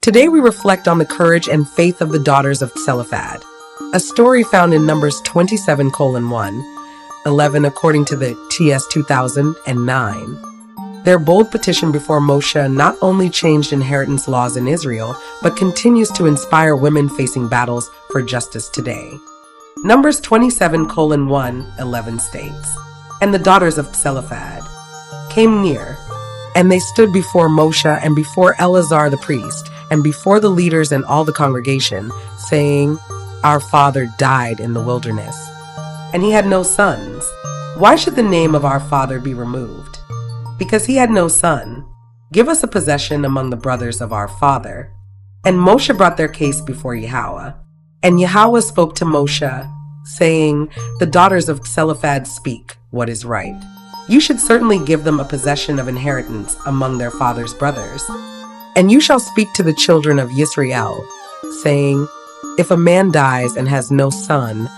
Today we reflect on the courage and faith of the daughters of Tselophhad, a story found in Numbers 27:1, 11 according to the TS2009. Their bold petition before Moshe not only changed inheritance laws in Israel, but continues to inspire women facing battles for justice today. Numbers 27:1, 11 states, "And the daughters of Zelophehad came near, and they stood before Moshe and before Eleazar the priest, and before the leaders and all the congregation, saying, Our father died in the wilderness, and he had no sons. Why should the name of our father be removed? Because he had no son. Give us a possession among the brothers of our father." And Moshe brought their case before Yahweh. And Yahweh spoke to Moshe, saying, "The daughters of Zelophehad speak what is right. You should certainly give them a possession of inheritance among their father's brothers. And you shall speak to the children of Yisrael, saying, If a man dies and has no son,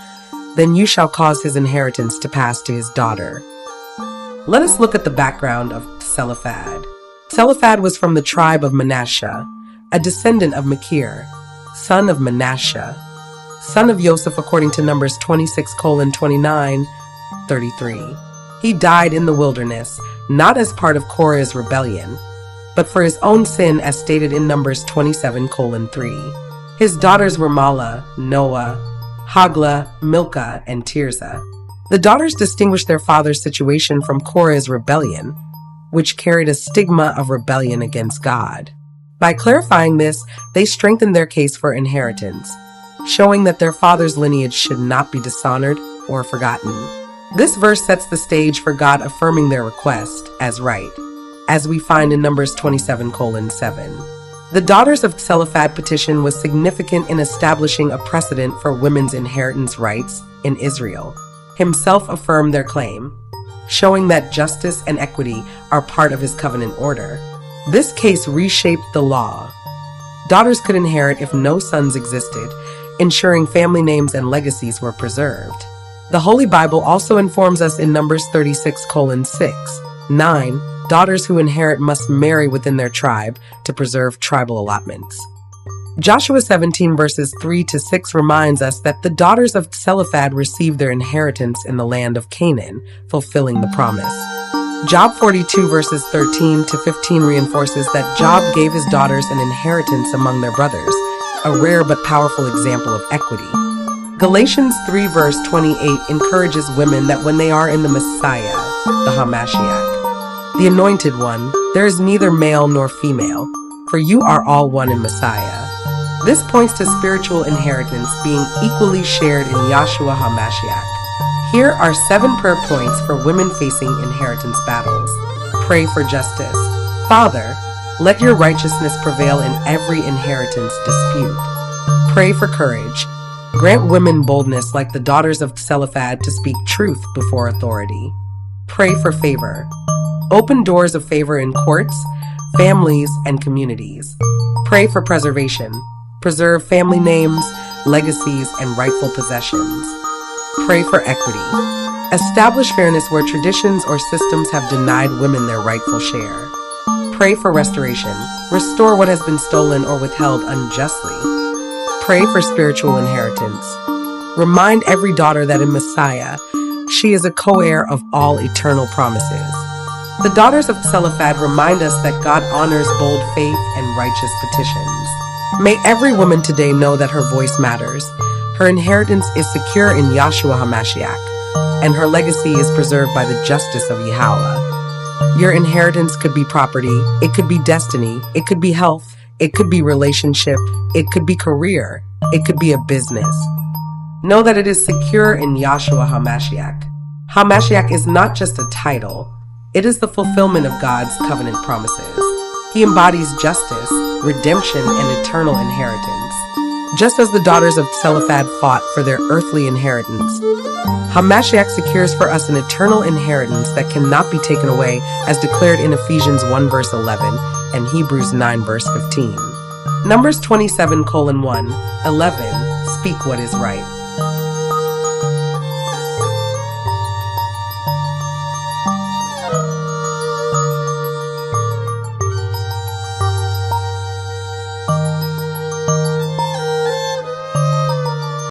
then you shall cause his inheritance to pass to his daughter." Let us look at the background of Zelophehad. Zelophehad was from the tribe of Manasseh, a descendant of Machir, son of Manasseh, son of Joseph according to Numbers 26:29, 33. He died in the wilderness, not as part of Korah's rebellion, but for his own sin as stated in Numbers 27:3. His daughters were Mahlah, Noah, Hoglah, Milcah, and Tirzah. The daughters distinguished their father's situation from Korah's rebellion, which carried a stigma of rebellion against God. By clarifying this, they strengthened their case for inheritance, showing that their father's lineage should not be dishonored or forgotten. This verse sets the stage for God affirming their request as right, as we find in Numbers 27:7. The daughters of Tselophhad petition was significant in establishing a precedent for women's inheritance rights in Israel. Himself affirmed their claim, showing that justice and equity are part of his covenant order. This case reshaped the law. Daughters could inherit if no sons existed, ensuring family names and legacies were preserved. The Holy Bible also informs us in Numbers 36:6, 9, daughters who inherit must marry within their tribe to preserve tribal allotments. Joshua 17 verses 3-6 reminds us that the daughters of Zelophehad received their inheritance in the land of Canaan, fulfilling the promise. Job 42 verses 13-15 reinforces that Job gave his daughters an inheritance among their brothers, a rare but powerful example of equity. Galatians 3 verse 28 encourages women that when they are in the Messiah, the Hamashiach, the Anointed One, there is neither male nor female, for you are all one in Messiah. This points to spiritual inheritance being equally shared in Yahshua HaMashiach. Here are 7 prayer points for women facing inheritance battles. Pray for justice. Father, let your righteousness prevail in every inheritance dispute. Pray for courage. Grant women boldness like the daughters of Zelophehad to speak truth before authority. Pray for favor. Open doors of favor in courts, families, and communities. Pray for preservation. Preserve family names, legacies, and rightful possessions. Pray for equity. Establish fairness where traditions or systems have denied women their rightful share. Pray for restoration. Restore what has been stolen or withheld unjustly. Pray for spiritual inheritance. Remind every daughter that in Messiah, she is a co-heir of all eternal promises. The daughters of Zelophehad remind us that God honors bold faith and righteous petitions. May every woman today know that her voice matters. Her inheritance is secure in Yahshua HaMashiach, and her legacy is preserved by the justice of Yahweh. Your inheritance could be property, it could be destiny, it could be health, it could be relationship, it could be career, it could be a business. Know that it is secure in Yahshua HaMashiach. HaMashiach is not just a title, it is the fulfillment of God's covenant promises. He embodies justice, redemption, and eternal inheritance. Just as the daughters of Tselophhad fought for their earthly inheritance, HaMashiach secures for us an eternal inheritance that cannot be taken away, as declared in Ephesians 1 verse 11 and Hebrews 9 verse 15. Numbers 27:1, 11, speak what is right.